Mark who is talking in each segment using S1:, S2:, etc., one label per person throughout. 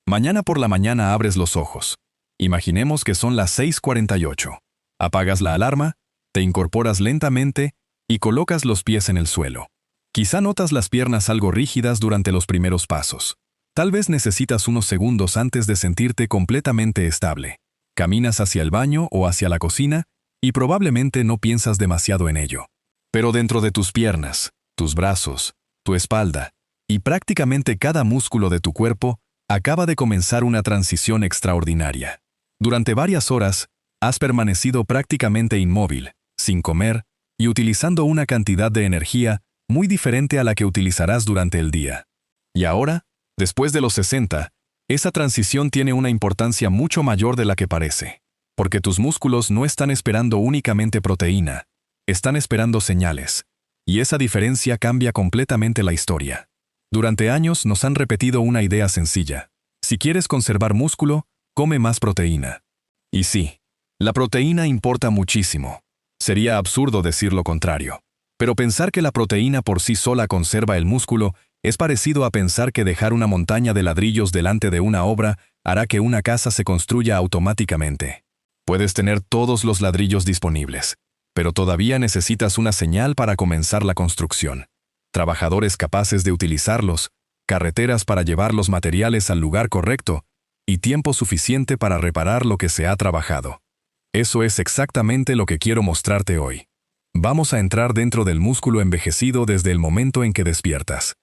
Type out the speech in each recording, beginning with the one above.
S1: Mañana por la mañana abres los ojos. Imaginemos que son las 6:48. Apagas la alarma, te incorporas lentamente y colocas los pies en el suelo. Quizá notas las piernas algo rígidas durante los primeros pasos. Tal vez necesitas unos segundos antes de sentirte completamente estable. Caminas hacia el baño o hacia la cocina y probablemente no piensas demasiado en ello. Pero dentro de tus piernas, tus brazos, tu espalda y prácticamente cada músculo de tu cuerpo acaba de comenzar una transición extraordinaria. Durante varias horas, has permanecido prácticamente inmóvil, sin comer y utilizando una cantidad de energía muy diferente a la que utilizarás durante el día. Y ahora, después de los 60, esa transición tiene una importancia mucho mayor de la que parece, porque tus músculos no están esperando únicamente proteína, están esperando señales, y esa diferencia cambia completamente la historia. Durante años nos han repetido una idea sencilla: si quieres conservar músculo, come más proteína. Y sí, la proteína importa muchísimo. Sería absurdo decir lo contrario. Pero pensar que la proteína por sí sola conserva el músculo es parecido a pensar que dejar una montaña de ladrillos delante de una obra hará que una casa se construya automáticamente. Puedes tener todos los ladrillos disponibles, pero todavía necesitas una señal para comenzar la construcción. Trabajadores capaces de utilizarlos, carreteras para llevar los materiales al lugar correcto y tiempo suficiente para reparar lo que se ha trabajado. Eso es exactamente lo que quiero mostrarte hoy. Vamos a entrar dentro del músculo envejecido desde el momento en que despiertas.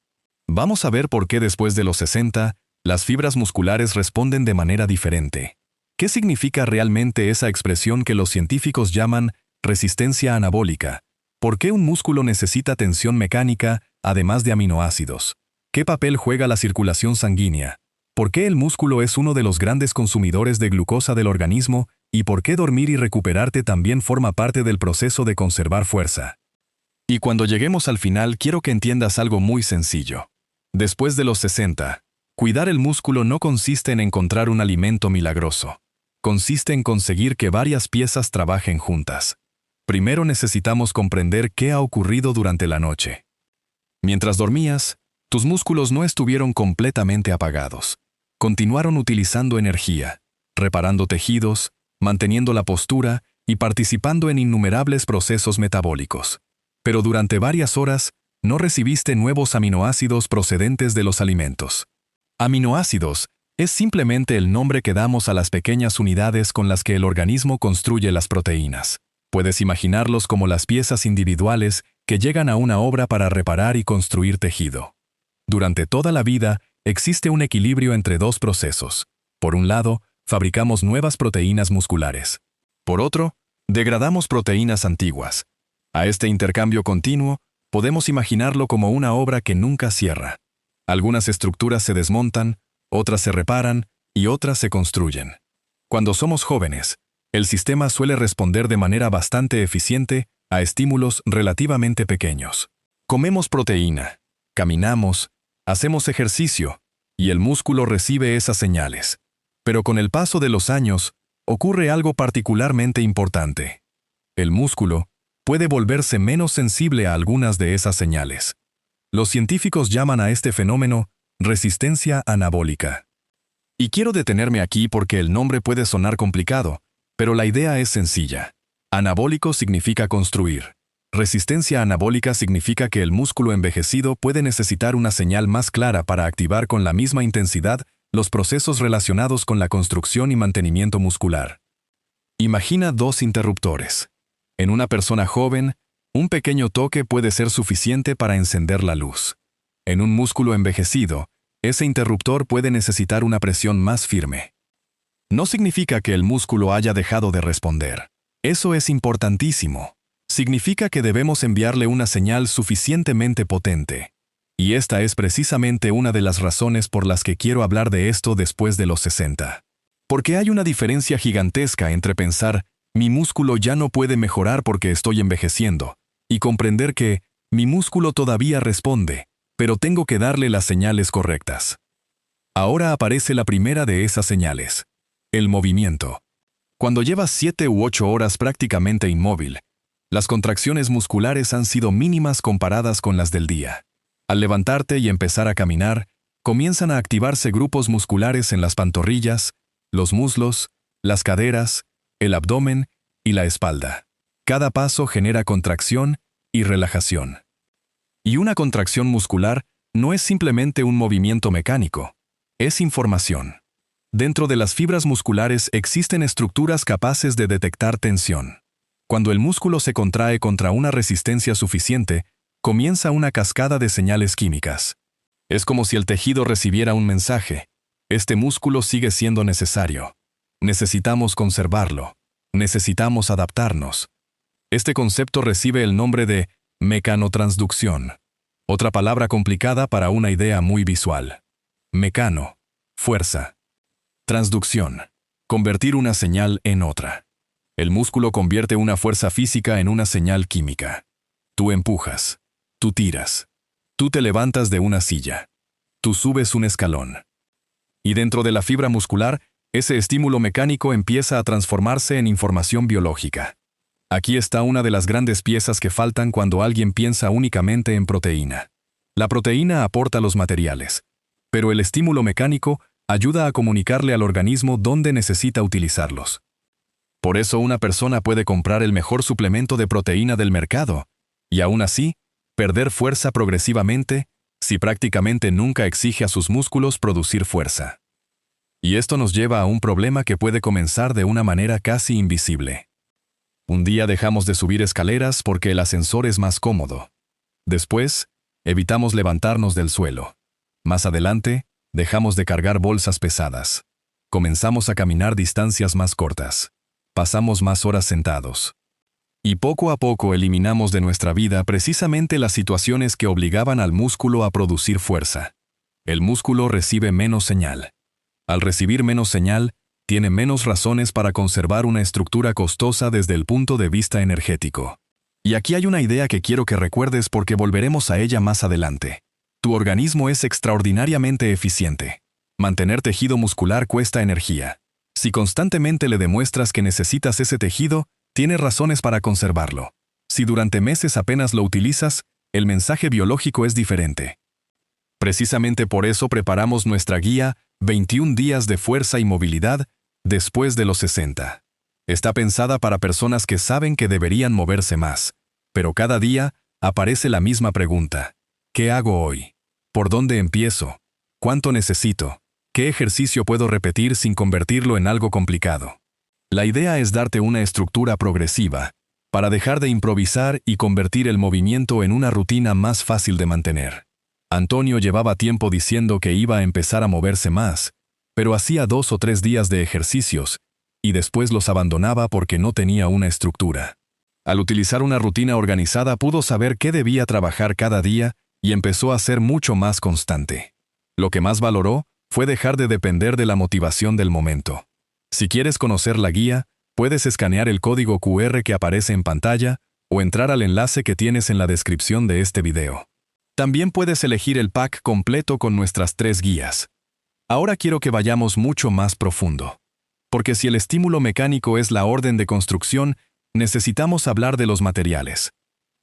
S1: Vamos a ver por qué después de los 60, las fibras musculares responden de manera diferente. ¿Qué significa realmente esa expresión que los científicos llaman resistencia anabólica? ¿Por qué un músculo necesita tensión mecánica, además de aminoácidos? ¿Qué papel juega la circulación sanguínea? ¿Por qué el músculo es uno de los grandes consumidores de glucosa del organismo? ¿Y por qué dormir y recuperarte también forma parte del proceso de conservar fuerza? Y cuando lleguemos al final, quiero que entiendas algo muy sencillo. Después de los 60, cuidar el músculo no consiste en encontrar un alimento milagroso. Consiste en conseguir que varias piezas trabajen juntas. Primero necesitamos comprender qué ha ocurrido durante la noche. Mientras dormías, tus músculos no estuvieron completamente apagados. Continuaron utilizando energía, reparando tejidos, manteniendo la postura y participando en innumerables procesos metabólicos. Pero durante varias horas, no recibiste nuevos aminoácidos procedentes de los alimentos. Aminoácidos es simplemente el nombre que damos a las pequeñas unidades con las que el organismo construye las proteínas. Puedes imaginarlos como las piezas individuales que llegan a una obra para reparar y construir tejido. Durante toda la vida, existe un equilibrio entre dos procesos. Por un lado, fabricamos nuevas proteínas musculares. Por otro, degradamos proteínas antiguas. A este intercambio continuo, podemos imaginarlo como una obra que nunca cierra. Algunas estructuras se desmontan, otras se reparan y otras se construyen. Cuando somos jóvenes, el sistema suele responder de manera bastante eficiente a estímulos relativamente pequeños. Comemos proteína, caminamos, hacemos ejercicio, y el músculo recibe esas señales. Pero con el paso de los años, ocurre algo particularmente importante. El músculo puede volverse menos sensible a algunas de esas señales. Los científicos llaman a este fenómeno resistencia anabólica. Y quiero detenerme aquí porque el nombre puede sonar complicado, pero la idea es sencilla. Anabólico significa construir. Resistencia anabólica significa que el músculo envejecido puede necesitar una señal más clara para activar con la misma intensidad los procesos relacionados con la construcción y mantenimiento muscular. Imagina dos interruptores. En una persona joven, un pequeño toque puede ser suficiente para encender la luz. En un músculo envejecido, ese interruptor puede necesitar una presión más firme. No significa que el músculo haya dejado de responder. Eso es importantísimo. Significa que debemos enviarle una señal suficientemente potente. Y esta es precisamente una de las razones por las que quiero hablar de esto después de los 60. Porque hay una diferencia gigantesca entre pensar, mi músculo ya no puede mejorar porque estoy envejeciendo, y comprender que, mi músculo todavía responde, pero tengo que darle las señales correctas. Ahora aparece la primera de esas señales. El movimiento. Cuando llevas 7 u 8 horas prácticamente inmóvil, las contracciones musculares han sido mínimas comparadas con las del día. Al levantarte y empezar a caminar, comienzan a activarse grupos musculares en las pantorrillas, los muslos, las caderas, el abdomen y la espalda. Cada paso genera contracción y relajación. Y una contracción muscular no es simplemente un movimiento mecánico, es información. Dentro de las fibras musculares existen estructuras capaces de detectar tensión. Cuando el músculo se contrae contra una resistencia suficiente, comienza una cascada de señales químicas. Es como si el tejido recibiera un mensaje. Este músculo sigue siendo necesario. Necesitamos conservarlo. Necesitamos adaptarnos. Este concepto recibe el nombre de mecanotransducción, otra palabra complicada para una idea muy visual. Mecano, fuerza. Transducción, convertir una señal en otra. El músculo convierte una fuerza física en una señal química. Tú empujas, tú tiras, tú te levantas de una silla, tú subes un escalón. Y dentro de la fibra muscular, ese estímulo mecánico empieza a transformarse en información biológica. Aquí está una de las grandes piezas que faltan cuando alguien piensa únicamente en proteína. La proteína aporta los materiales, pero el estímulo mecánico ayuda a comunicarle al organismo dónde necesita utilizarlos. Por eso una persona puede comprar el mejor suplemento de proteína del mercado, y aún así, perder fuerza progresivamente si prácticamente nunca exige a sus músculos producir fuerza. Y esto nos lleva a un problema que puede comenzar de una manera casi invisible. Un día dejamos de subir escaleras porque el ascensor es más cómodo. Después, evitamos levantarnos del suelo. Más adelante, dejamos de cargar bolsas pesadas. Comenzamos a caminar distancias más cortas. Pasamos más horas sentados. Y poco a poco eliminamos de nuestra vida precisamente las situaciones que obligaban al músculo a producir fuerza. El músculo recibe menos señal. Al recibir menos señal, tiene menos razones para conservar una estructura costosa desde el punto de vista energético. Y aquí hay una idea que quiero que recuerdes porque volveremos a ella más adelante. Tu organismo es extraordinariamente eficiente. Mantener tejido muscular cuesta energía. Si constantemente le demuestras que necesitas ese tejido, tienes razones para conservarlo. Si durante meses apenas lo utilizas, el mensaje biológico es diferente. Precisamente por eso preparamos nuestra guía 21 días de fuerza y movilidad después de los 60. Está pensada para personas que saben que deberían moverse más, pero cada día aparece la misma pregunta. ¿Qué hago hoy? ¿Por dónde empiezo? ¿Cuánto necesito? ¿Qué ejercicio puedo repetir sin convertirlo en algo complicado? La idea es darte una estructura progresiva, para dejar de improvisar y convertir el movimiento en una rutina más fácil de mantener. Antonio llevaba tiempo diciendo que iba a empezar a moverse más, pero hacía 2 o 3 días de ejercicios, y después los abandonaba porque no tenía una estructura. Al utilizar una rutina organizada pudo saber qué debía trabajar cada día y empezó a ser mucho más constante. Lo que más valoró fue dejar de depender de la motivación del momento. Si quieres conocer la guía, puedes escanear el código QR que aparece en pantalla o entrar al enlace que tienes en la descripción de este video. También puedes elegir el pack completo con nuestras 3 guías. Ahora quiero que vayamos mucho más profundo. Porque si el estímulo mecánico es la orden de construcción, necesitamos hablar de los materiales.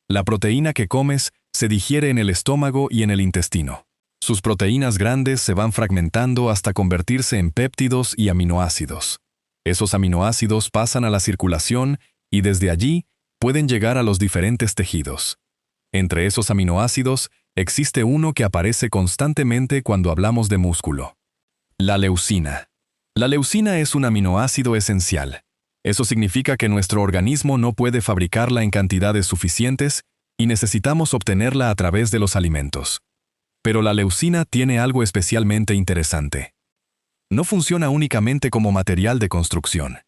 S1: La proteína que comes se digiere en el estómago y en el intestino. Sus proteínas grandes se van fragmentando hasta convertirse en péptidos y aminoácidos. Esos aminoácidos pasan a la circulación y desde allí pueden llegar a los diferentes tejidos. Entre esos aminoácidos existe uno que aparece constantemente cuando hablamos de músculo. La leucina. La leucina es un aminoácido esencial. Eso significa que nuestro organismo no puede fabricarla en cantidades suficientes y necesitamos obtenerla a través de los alimentos. Pero la leucina tiene algo especialmente interesante. No funciona únicamente como material de construcción.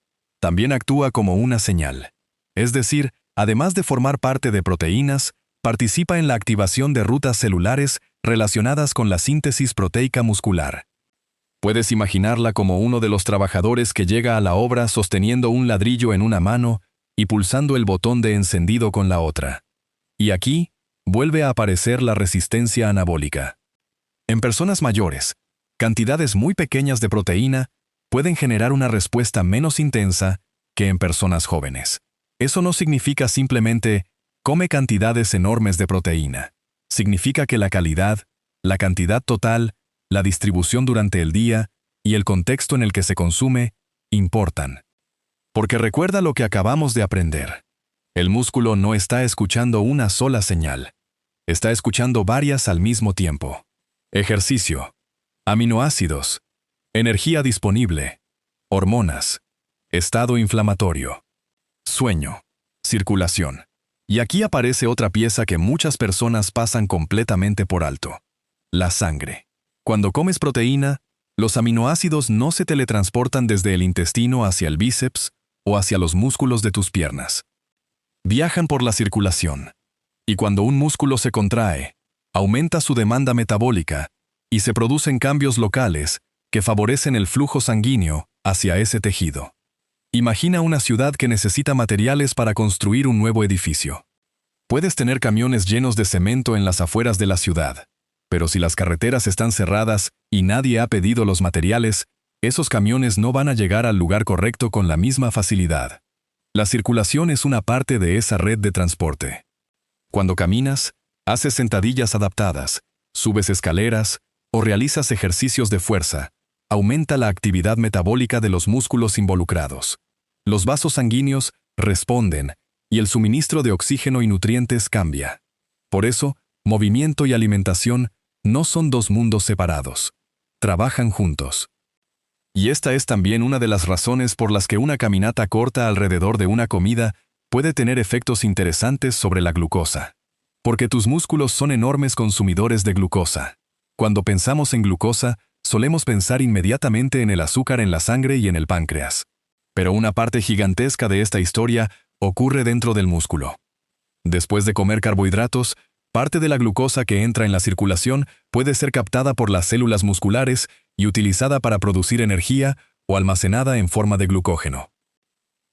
S1: También actúa como una señal. Es decir, además de formar parte de proteínas, participa en la activación de rutas celulares relacionadas con la síntesis proteica muscular. Puedes imaginarla como uno de los trabajadores que llega a la obra sosteniendo un ladrillo en una mano y pulsando el botón de encendido con la otra. Y aquí vuelve a aparecer la resistencia anabólica. En personas mayores, cantidades muy pequeñas de proteína pueden generar una respuesta menos intensa que en personas jóvenes. Eso no significa simplemente come cantidades enormes de proteína. Significa que la calidad, la cantidad total, la distribución durante el día y el contexto en el que se consume importan. Porque recuerda lo que acabamos de aprender. El músculo no está escuchando una sola señal. Está escuchando varias al mismo tiempo. Ejercicio, aminoácidos, energía disponible, hormonas, estado inflamatorio, sueño, circulación. Y aquí aparece otra pieza que muchas personas pasan completamente por alto: la sangre. Cuando comes proteína, los aminoácidos no se teletransportan desde el intestino hacia el bíceps o hacia los músculos de tus piernas. Viajan por la circulación. Y cuando un músculo se contrae, aumenta su demanda metabólica y se producen cambios locales que favorecen el flujo sanguíneo hacia ese tejido. Imagina una ciudad que necesita materiales para construir un nuevo edificio. Puedes tener camiones llenos de cemento en las afueras de la ciudad, pero si las carreteras están cerradas y nadie ha pedido los materiales, esos camiones no van a llegar al lugar correcto con la misma facilidad. La circulación es una parte de esa red de transporte. Cuando caminas, haces sentadillas adaptadas, subes escaleras o realizas ejercicios de fuerza, aumenta la actividad metabólica de los músculos involucrados. Los vasos sanguíneos responden y el suministro de oxígeno y nutrientes cambia. Por eso, movimiento y alimentación no son dos mundos separados. Trabajan juntos. Y esta es también una de las razones por las que una caminata corta alrededor de una comida puede tener efectos interesantes sobre la glucosa. Porque tus músculos son enormes consumidores de glucosa. Cuando pensamos en glucosa, solemos pensar inmediatamente en el azúcar en la sangre y en el páncreas. Pero una parte gigantesca de esta historia ocurre dentro del músculo. Después de comer carbohidratos, parte de la glucosa que entra en la circulación puede ser captada por las células musculares y utilizada para producir energía o almacenada en forma de glucógeno.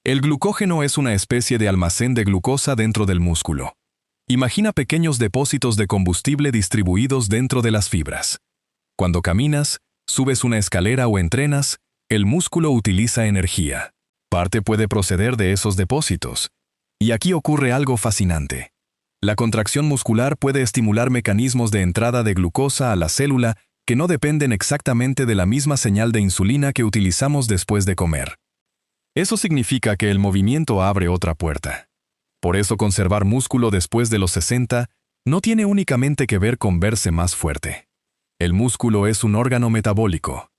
S1: El glucógeno es una especie de almacén de glucosa dentro del músculo. Imagina pequeños depósitos de combustible distribuidos dentro de las fibras. Cuando caminas, subes una escalera o entrenas, el músculo utiliza energía. Parte puede proceder de esos depósitos. Y aquí ocurre algo fascinante. La contracción muscular puede estimular mecanismos de entrada de glucosa a la célula que no dependen exactamente de la misma señal de insulina que utilizamos después de comer. Eso significa que el movimiento abre otra puerta. Por eso conservar músculo después de los 60 no tiene únicamente que ver con verse más fuerte. El músculo es un órgano metabólico.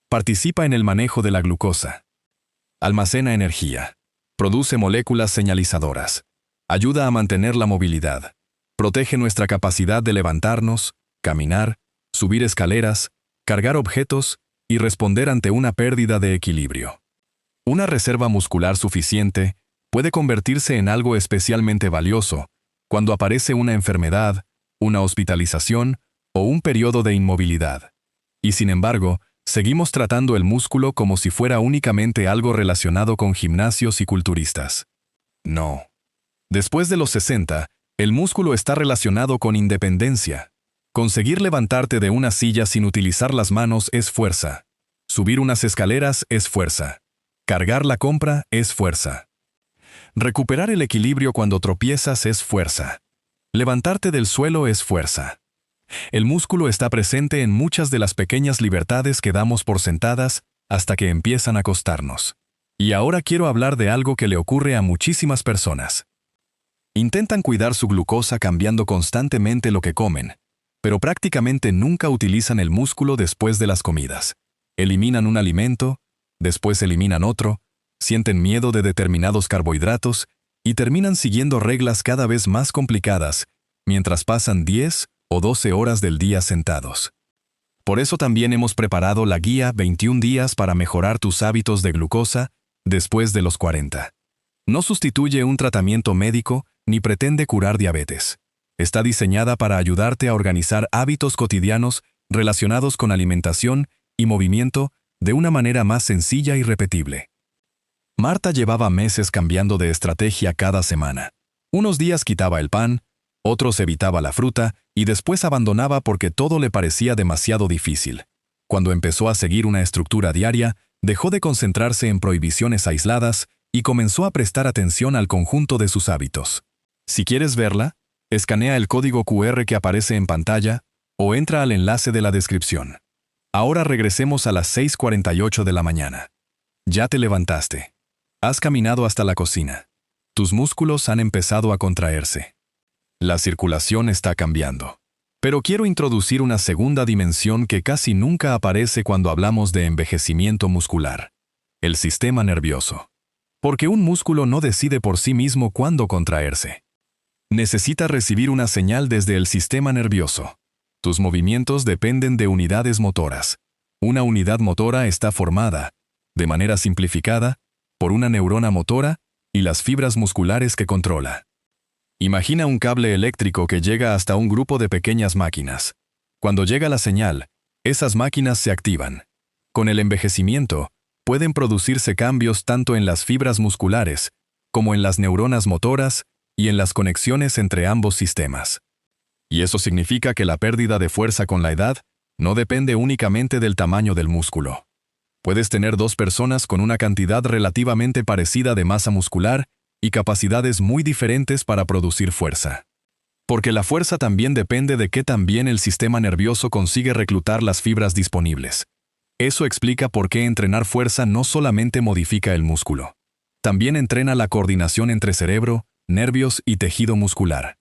S1: Participa en el manejo de la glucosa. Almacena energía. Produce moléculas señalizadoras. Ayuda a mantener la movilidad. Protege nuestra capacidad de levantarnos, caminar, subir escaleras, cargar objetos y responder ante una pérdida de equilibrio. Una reserva muscular suficiente puede convertirse en algo especialmente valioso cuando aparece una enfermedad, una hospitalización o un periodo de inmovilidad. Y sin embargo, seguimos tratando el músculo como si fuera únicamente algo relacionado con gimnasios y culturistas. No. Después de los 60, el músculo está relacionado con independencia. Conseguir levantarte de una silla sin utilizar las manos es fuerza. Subir unas escaleras es fuerza. Cargar la compra es fuerza. Recuperar el equilibrio cuando tropiezas es fuerza. Levantarte del suelo es fuerza. El músculo está presente en muchas de las pequeñas libertades que damos por sentadas hasta que empiezan a costarnos. Y ahora quiero hablar de algo que le ocurre a muchísimas personas. Intentan cuidar su glucosa cambiando constantemente lo que comen, pero prácticamente nunca utilizan el músculo después de las comidas. Eliminan un alimento, después eliminan otro, sienten miedo de determinados carbohidratos y terminan siguiendo reglas cada vez más complicadas mientras pasan 10 o 12 horas del día sentados. Por eso también hemos preparado la guía 21 días para mejorar tus hábitos de glucosa después de los 40. No sustituye un tratamiento médico ni pretende curar diabetes. Está diseñada para ayudarte a organizar hábitos cotidianos relacionados con alimentación y movimiento de una manera más sencilla y repetible. Marta llevaba meses cambiando de estrategia cada semana. Unos días quitaba el pan, otros evitaba la fruta y después abandonaba porque todo le parecía demasiado difícil. Cuando empezó a seguir una estructura diaria, dejó de concentrarse en prohibiciones aisladas y comenzó a prestar atención al conjunto de sus hábitos. Si quieres verla, escanea el código QR que aparece en pantalla o entra al enlace de la descripción. Ahora regresemos a las 6:48 de la mañana. Ya te levantaste. Has caminado hasta la cocina. Tus músculos han empezado a contraerse. La circulación está cambiando. Pero quiero introducir una segunda dimensión que casi nunca aparece cuando hablamos de envejecimiento muscular: el sistema nervioso. Porque un músculo no decide por sí mismo cuándo contraerse. Necesita recibir una señal desde el sistema nervioso. Tus movimientos dependen de unidades motoras. Una unidad motora está formada, de manera simplificada, por una neurona motora y las fibras musculares que controla. Imagina un cable eléctrico que llega hasta un grupo de pequeñas máquinas. Cuando llega la señal, esas máquinas se activan. Con el envejecimiento, pueden producirse cambios tanto en las fibras musculares, como en las neuronas motoras y en las conexiones entre ambos sistemas. Y eso significa que la pérdida de fuerza con la edad no depende únicamente del tamaño del músculo. Puedes tener dos personas con una cantidad relativamente parecida de masa muscular y capacidades muy diferentes para producir fuerza. Porque la fuerza también depende de qué tan bien el sistema nervioso consigue reclutar las fibras disponibles. Eso explica por qué entrenar fuerza no solamente modifica el músculo. También entrena la coordinación entre cerebro, nervios y tejido muscular.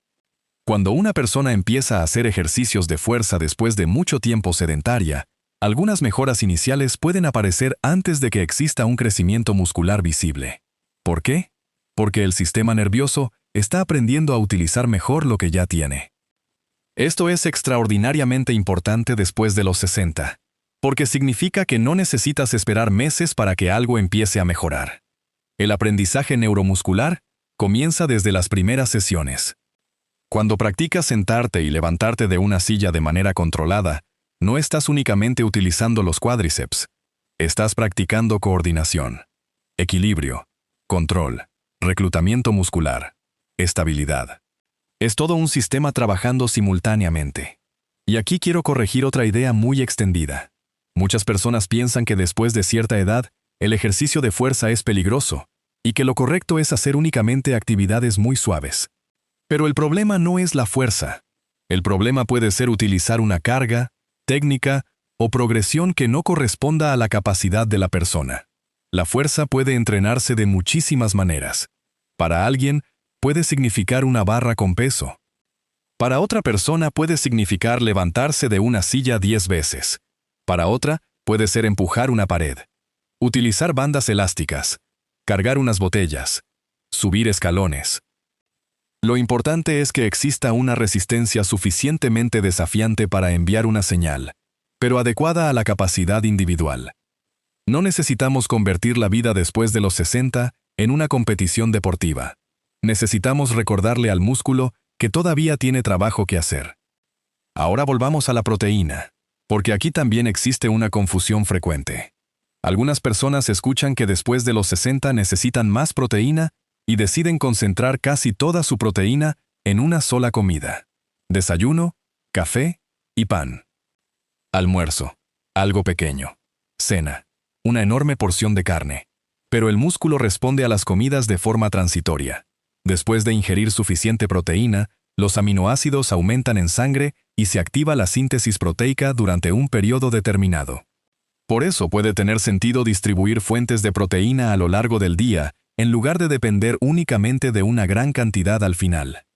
S1: Cuando una persona empieza a hacer ejercicios de fuerza después de mucho tiempo sedentaria, algunas mejoras iniciales pueden aparecer antes de que exista un crecimiento muscular visible. ¿Por qué? Porque el sistema nervioso está aprendiendo a utilizar mejor lo que ya tiene. Esto es extraordinariamente importante después de los 60, porque significa que no necesitas esperar meses para que algo empiece a mejorar. El aprendizaje neuromuscular comienza desde las primeras sesiones. Cuando practicas sentarte y levantarte de una silla de manera controlada, no estás únicamente utilizando los cuádriceps. Estás practicando coordinación, equilibrio, control, reclutamiento muscular, estabilidad. Es todo un sistema trabajando simultáneamente. Y aquí quiero corregir otra idea muy extendida. Muchas personas piensan que después de cierta edad, el ejercicio de fuerza es peligroso, y que lo correcto es hacer únicamente actividades muy suaves. Pero el problema no es la fuerza. El problema puede ser utilizar una carga, técnica o progresión que no corresponda a la capacidad de la persona. La fuerza puede entrenarse de muchísimas maneras. Para alguien, puede significar una barra con peso. Para otra persona puede significar levantarse de una silla 10 veces. Para otra, puede ser empujar una pared, utilizar bandas elásticas, cargar unas botellas, subir escalones. Lo importante es que exista una resistencia suficientemente desafiante para enviar una señal, pero adecuada a la capacidad individual. No necesitamos convertir la vida después de los 60 en una competición deportiva. Necesitamos recordarle al músculo que todavía tiene trabajo que hacer. Ahora volvamos a la proteína, porque aquí también existe una confusión frecuente. Algunas personas escuchan que después de los 60 necesitan más proteína y deciden concentrar casi toda su proteína en una sola comida: desayuno, café y pan. Almuerzo, algo pequeño. Cena, una enorme porción de carne. Pero el músculo responde a las comidas de forma transitoria. Después de ingerir suficiente proteína, los aminoácidos aumentan en sangre y se activa la síntesis proteica durante un periodo determinado. Por eso puede tener sentido distribuir fuentes de proteína a lo largo del día, en lugar de depender únicamente de una gran cantidad al final.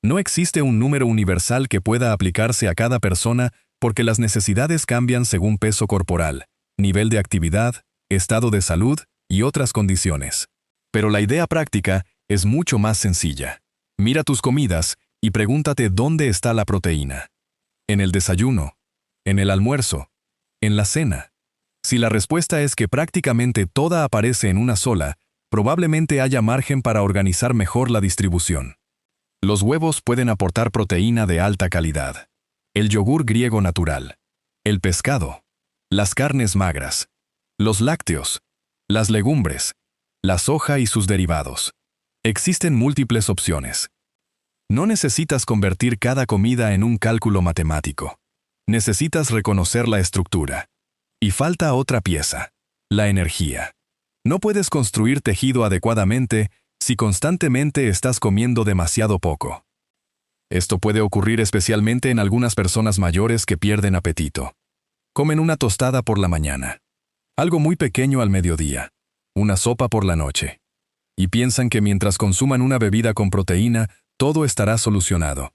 S1: No existe un número universal que pueda aplicarse a cada persona porque las necesidades cambian según peso corporal, nivel de actividad, estado de salud y otras condiciones. Pero la idea práctica es mucho más sencilla. Mira tus comidas y pregúntate dónde está la proteína. ¿En el desayuno? ¿En el almuerzo? ¿En la cena? Si la respuesta es que prácticamente toda aparece en una sola, probablemente haya margen para organizar mejor la distribución. Los huevos pueden aportar proteína de alta calidad. El yogur griego natural. El pescado. Las carnes magras. Los lácteos. Las legumbres. La soja y sus derivados. Existen múltiples opciones. No necesitas convertir cada comida en un cálculo matemático. Necesitas reconocer la estructura. Y falta otra pieza: la energía. No puedes construir tejido adecuadamente si constantemente estás comiendo demasiado poco. Esto puede ocurrir especialmente en algunas personas mayores que pierden apetito. Comen una tostada por la mañana, algo muy pequeño al mediodía, una sopa por la noche, y piensan que mientras consuman una bebida con proteína, todo estará solucionado.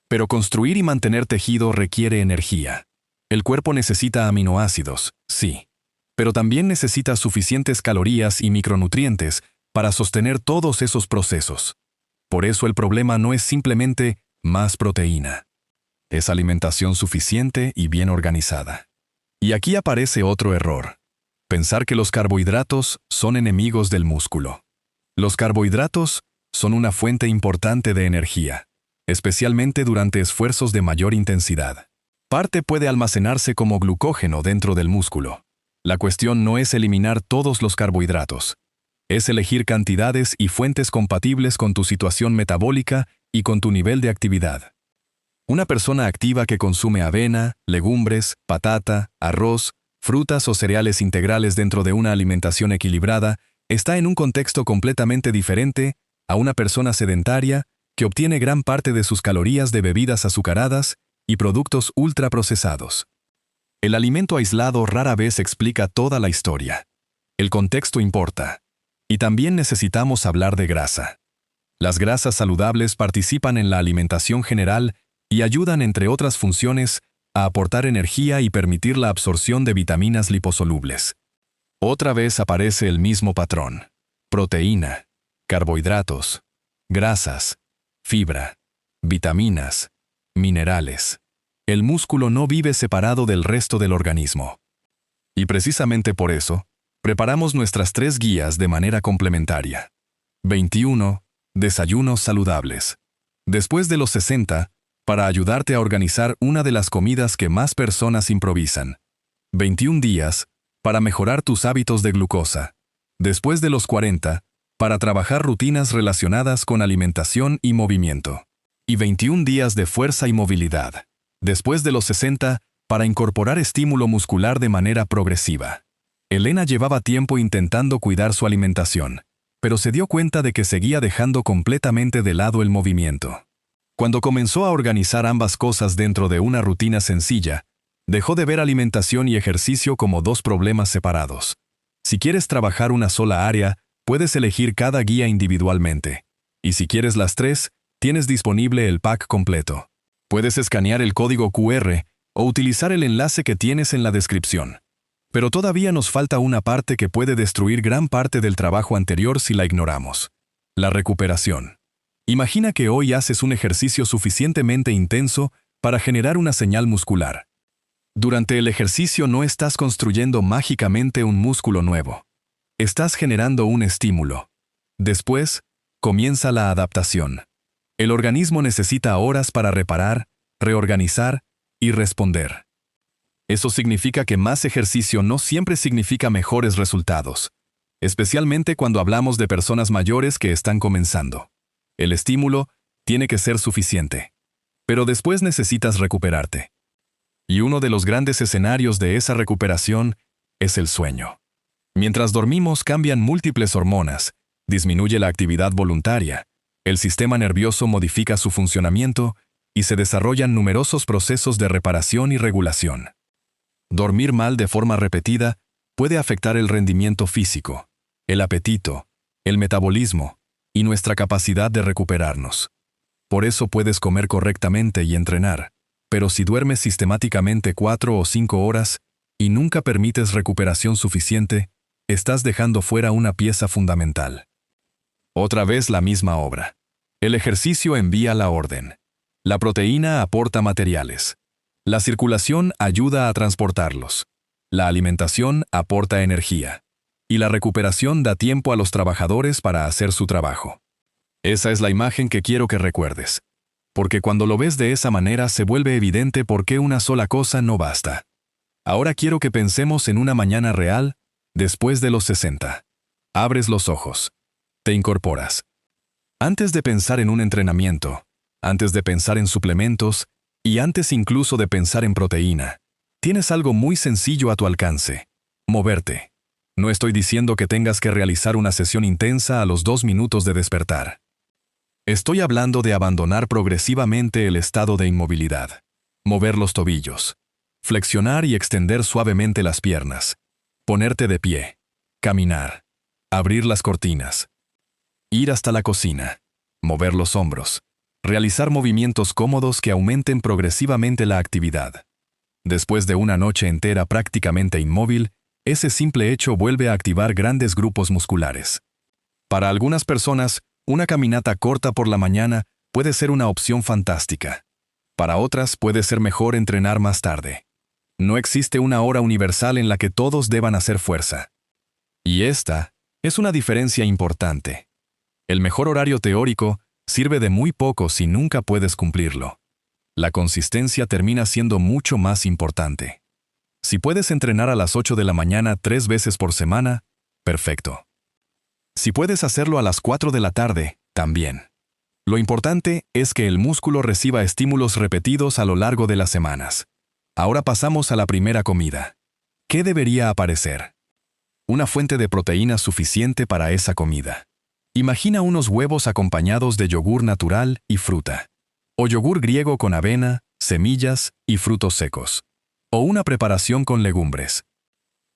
S1: Pero construir y mantener tejido requiere energía. El cuerpo necesita aminoácidos, sí, pero también necesita suficientes calorías y micronutrientes para sostener todos esos procesos. Por eso el problema no es simplemente más proteína. Es alimentación suficiente y bien organizada. Y aquí aparece otro error. Pensar que los carbohidratos son enemigos del músculo. Los carbohidratos son una fuente importante de energía, especialmente durante esfuerzos de mayor intensidad. Parte puede almacenarse como glucógeno dentro del músculo. La cuestión no es eliminar todos los carbohidratos. Es elegir cantidades y fuentes compatibles con tu situación metabólica y con tu nivel de actividad. Una persona activa que consume avena, legumbres, patata, arroz, frutas o cereales integrales dentro de una alimentación equilibrada está en un contexto completamente diferente a una persona sedentaria que obtiene gran parte de sus calorías de bebidas azucaradas y productos ultraprocesados. El alimento aislado rara vez explica toda la historia. El contexto importa. Y también necesitamos hablar de grasa. Las grasas saludables participan en la alimentación general y ayudan, entre otras funciones, a aportar energía y permitir la absorción de vitaminas liposolubles. Otra vez aparece el mismo patrón: proteína, carbohidratos, grasas, fibra, vitaminas, minerales. El músculo no vive separado del resto del organismo. Y precisamente por eso, preparamos nuestras 3 guías de manera complementaria. 21. Desayunos saludables. Después de los 60, para ayudarte a organizar una de las comidas que más personas improvisan. 21 días, para mejorar tus hábitos de glucosa. Después de los 40, para trabajar rutinas relacionadas con alimentación y movimiento. Y 21 días de fuerza y movilidad. Después de los 60, para incorporar estímulo muscular de manera progresiva. Elena llevaba tiempo intentando cuidar su alimentación, pero se dio cuenta de que seguía dejando completamente de lado el movimiento. Cuando comenzó a organizar ambas cosas dentro de una rutina sencilla, dejó de ver alimentación y ejercicio como 2 problemas separados. Si quieres trabajar una sola área, puedes elegir cada guía individualmente. Y si quieres las 3, tienes disponible el pack completo. Puedes escanear el código QR o utilizar el enlace que tienes en la descripción. Pero todavía nos falta una parte que puede destruir gran parte del trabajo anterior si la ignoramos: la recuperación. Imagina que hoy haces un ejercicio suficientemente intenso para generar una señal muscular. Durante el ejercicio no estás construyendo mágicamente un músculo nuevo. Estás generando un estímulo. Después, comienza la adaptación. El organismo necesita horas para reparar, reorganizar y responder. Eso significa que más ejercicio no siempre significa mejores resultados, especialmente cuando hablamos de personas mayores que están comenzando. El estímulo tiene que ser suficiente, pero después necesitas recuperarte. Y uno de los grandes escenarios de esa recuperación es el sueño. Mientras dormimos cambian múltiples hormonas, disminuye la actividad voluntaria, el sistema nervioso modifica su funcionamiento y se desarrollan numerosos procesos de reparación y regulación. Dormir mal de forma repetida puede afectar el rendimiento físico, el apetito, el metabolismo y nuestra capacidad de recuperarnos. Por eso puedes comer correctamente y entrenar, pero si duermes sistemáticamente 4 o 5 horas y nunca permites recuperación suficiente, estás dejando fuera una pieza fundamental. Otra vez la misma obra. El ejercicio envía la orden. La proteína aporta materiales. La circulación ayuda a transportarlos. La alimentación aporta energía. Y la recuperación da tiempo a los trabajadores para hacer su trabajo. Esa es la imagen que quiero que recuerdes. Porque cuando lo ves de esa manera se vuelve evidente por qué una sola cosa no basta. Ahora quiero que pensemos en una mañana real, después de los 60. Abres los ojos. Te incorporas. Antes de pensar en un entrenamiento, antes de pensar en suplementos, y antes incluso de pensar en proteína, tienes algo muy sencillo a tu alcance: moverte. No estoy diciendo que tengas que realizar una sesión intensa a los 2 minutos de despertar. Estoy hablando de abandonar progresivamente el estado de inmovilidad. Mover los tobillos, Flexionar y extender suavemente las piernas. Ponerte de pie. Caminar. Abrir las cortinas. Ir hasta la cocina. Mover los hombros. Realizar movimientos cómodos que aumenten progresivamente la actividad. Después de una noche entera prácticamente inmóvil, ese simple hecho vuelve a activar grandes grupos musculares. Para algunas personas, una caminata corta por la mañana puede ser una opción fantástica. Para otras puede ser mejor entrenar más tarde. No existe una hora universal en la que todos deban hacer fuerza. Y esta es una diferencia importante. El mejor horario teórico sirve de muy poco si nunca puedes cumplirlo. La consistencia termina siendo mucho más importante. Si puedes entrenar a las 8 de la mañana 3 veces por semana, perfecto. Si puedes hacerlo a las 4 de la tarde, también. Lo importante es que el músculo reciba estímulos repetidos a lo largo de las semanas. Ahora pasamos a la primera comida. ¿Qué debería aparecer? Una fuente de proteína suficiente para esa comida. Imagina unos huevos acompañados de yogur natural y fruta. O yogur griego con avena, semillas y frutos secos. O una preparación con legumbres.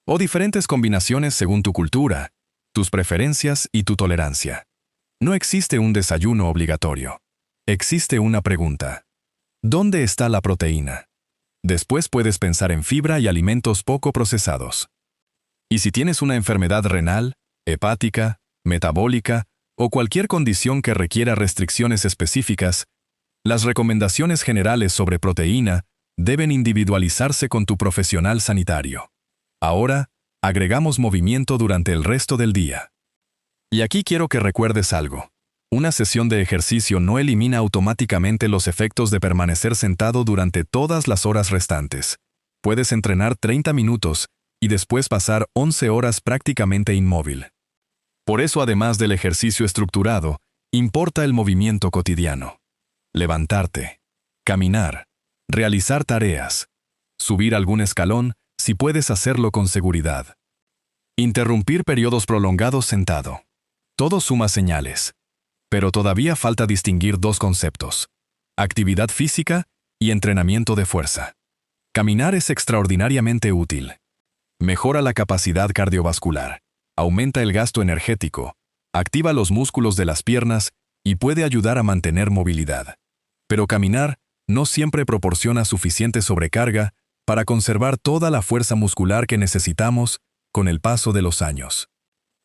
S1: O diferentes combinaciones según tu cultura, tus preferencias y tu tolerancia. No existe un desayuno obligatorio. Existe una pregunta. ¿Dónde está la proteína? Después puedes pensar en fibra y alimentos poco procesados. Y si tienes una enfermedad renal, hepática, metabólica o cualquier condición que requiera restricciones específicas, las recomendaciones generales sobre proteína deben individualizarse con tu profesional sanitario. Ahora, agregamos movimiento durante el resto del día. Y aquí quiero que recuerdes algo. Una sesión de ejercicio no elimina automáticamente los efectos de permanecer sentado durante todas las horas restantes. Puedes entrenar 30 minutos y después pasar 11 horas prácticamente inmóvil. Por eso, además del ejercicio estructurado, importa el movimiento cotidiano. Levantarte, caminar, realizar tareas, subir algún escalón si puedes hacerlo con seguridad. Interrumpir periodos prolongados sentado. Todo suma señales. Pero todavía falta distinguir dos conceptos: actividad física y entrenamiento de fuerza. Caminar es extraordinariamente útil. Mejora la capacidad cardiovascular, aumenta el gasto energético, activa los músculos de las piernas y puede ayudar a mantener movilidad. Pero caminar no siempre proporciona suficiente sobrecarga para conservar toda la fuerza muscular que necesitamos con el paso de los años.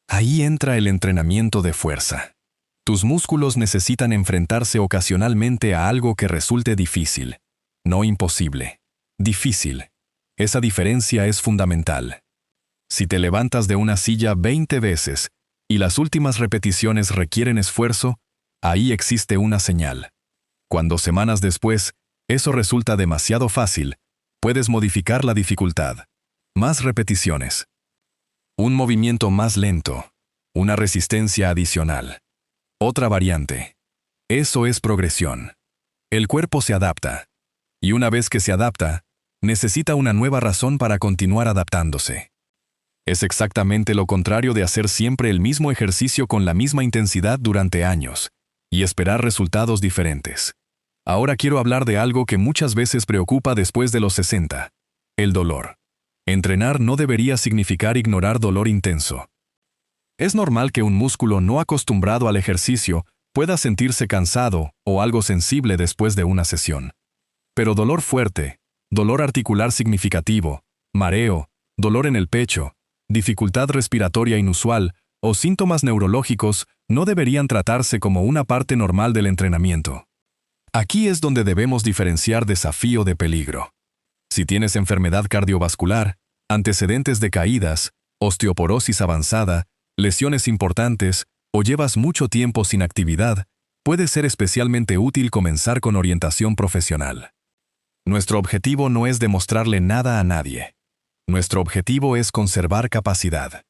S1: Ahí entra el entrenamiento de fuerza. Tus músculos necesitan enfrentarse ocasionalmente a algo que resulte difícil, no imposible. Difícil. Esa diferencia es fundamental. Si te levantas de una silla 20 veces y las últimas repeticiones requieren esfuerzo, ahí existe una señal. Cuando semanas después eso resulta demasiado fácil, puedes modificar la dificultad. Más repeticiones. Un movimiento más lento. Una resistencia adicional. Otra variante. Eso es progresión. El cuerpo se adapta. Y una vez que se adapta, necesita una nueva razón para continuar adaptándose. Es exactamente lo contrario de hacer siempre el mismo ejercicio con la misma intensidad durante años y esperar resultados diferentes. Ahora quiero hablar de algo que muchas veces preocupa después de los 60. El dolor. Entrenar no debería significar ignorar dolor intenso. Es normal que un músculo no acostumbrado al ejercicio pueda sentirse cansado o algo sensible después de una sesión. Pero dolor fuerte, dolor articular significativo, mareo, dolor en el pecho, dificultad respiratoria inusual o síntomas neurológicos no deberían tratarse como una parte normal del entrenamiento. Aquí es donde debemos diferenciar desafío de peligro. Si tienes enfermedad cardiovascular, antecedentes de caídas, osteoporosis avanzada, lesiones importantes o llevas mucho tiempo sin actividad, puede ser especialmente útil comenzar con orientación profesional. Nuestro objetivo no es demostrarle nada a nadie. Nuestro objetivo es conservar capacidad.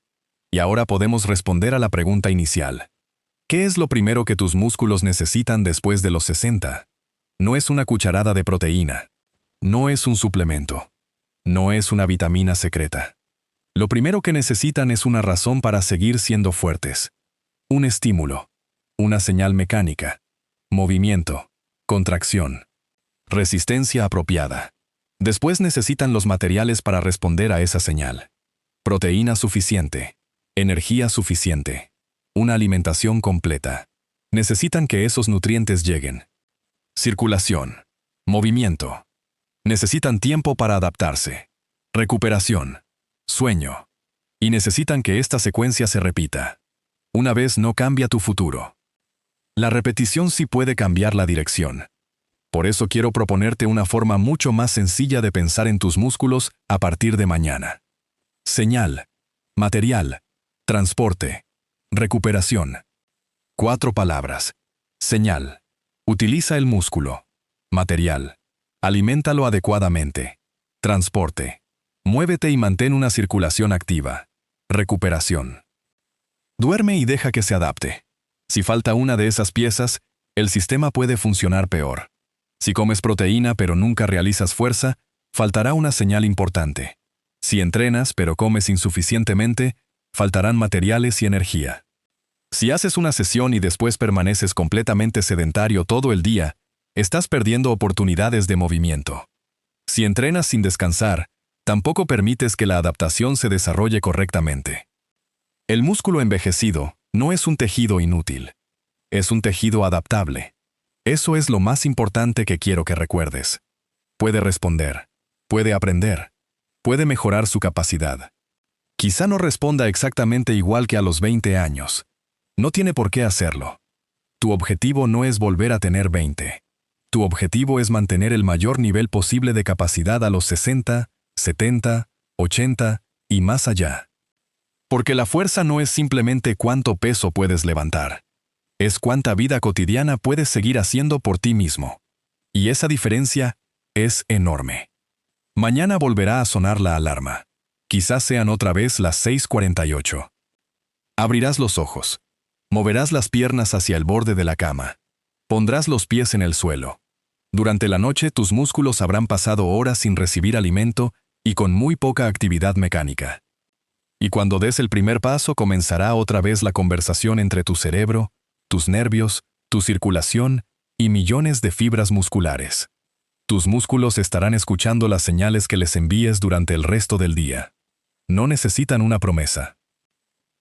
S1: Y ahora podemos responder a la pregunta inicial. ¿Qué es lo primero que tus músculos necesitan después de los 60? No es una cucharada de proteína. No es un suplemento. No es una vitamina secreta. Lo primero que necesitan es una razón para seguir siendo fuertes. Un estímulo. Una señal mecánica. Movimiento. Contracción. Resistencia apropiada. Después necesitan los materiales para responder a esa señal. Proteína suficiente. Energía suficiente. Una alimentación completa. Necesitan que esos nutrientes lleguen. Circulación. Movimiento. Necesitan tiempo para adaptarse. Recuperación. Sueño. Y necesitan que esta secuencia se repita. Una vez no cambia tu futuro. La repetición sí puede cambiar la dirección. Por eso quiero proponerte una forma mucho más sencilla de pensar en tus músculos a partir de mañana. Señal. Material. Transporte. Recuperación. 4 palabras. Señal. Utiliza el músculo. Material. Aliméntalo adecuadamente. Transporte. Muévete y mantén una circulación activa. Recuperación. Duerme y deja que se adapte. Si falta una de esas piezas, el sistema puede funcionar peor. Si comes proteína pero nunca realizas fuerza, faltará una señal importante. Si entrenas pero comes insuficientemente, faltarán materiales y energía. Si haces una sesión y después permaneces completamente sedentario todo el día, estás perdiendo oportunidades de movimiento. Si entrenas sin descansar, tampoco permites que la adaptación se desarrolle correctamente. El músculo envejecido no es un tejido inútil. Es un tejido adaptable. Eso es lo más importante que quiero que recuerdes. Puede responder. Puede aprender. Puede mejorar su capacidad. Quizá no responda exactamente igual que a los 20 años. No tiene por qué hacerlo. Tu objetivo no es volver a tener 20. Tu objetivo es mantener el mayor nivel posible de capacidad a los 60, 70, 80 y más allá. Porque la fuerza no es simplemente cuánto peso puedes levantar. Es cuánta vida cotidiana puedes seguir haciendo por ti mismo. Y esa diferencia es enorme. Mañana volverá a sonar la alarma. Quizás sean otra vez las 6:48. Abrirás los ojos. Moverás las piernas hacia el borde de la cama. Pondrás los pies en el suelo. Durante la noche tus músculos habrán pasado horas sin recibir alimento y con muy poca actividad mecánica. Y cuando des el primer paso comenzará otra vez la conversación entre tu cerebro, tus nervios, tu circulación y millones de fibras musculares. Tus músculos estarán escuchando las señales que les envíes durante el resto del día. No necesitan una promesa.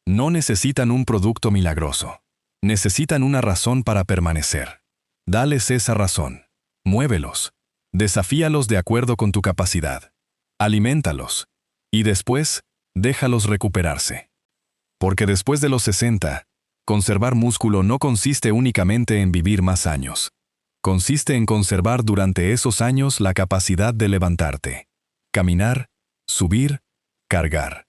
S1: No necesitan un producto milagroso. Necesitan una razón para permanecer. Dales esa razón. Muévelos. Desafíalos de acuerdo con tu capacidad. Aliméntalos. Y después, déjalos recuperarse. Porque después de los 60, conservar músculo no consiste únicamente en vivir más años. Consiste en conservar durante esos años la capacidad de levantarte, caminar, subir, cargar,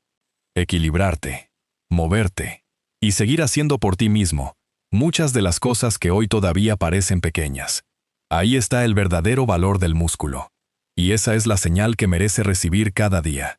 S1: equilibrarte, moverte y seguir haciendo por ti mismo muchas de las cosas que hoy todavía parecen pequeñas. Ahí está el verdadero valor del músculo. Y esa es la señal que merece recibir cada día.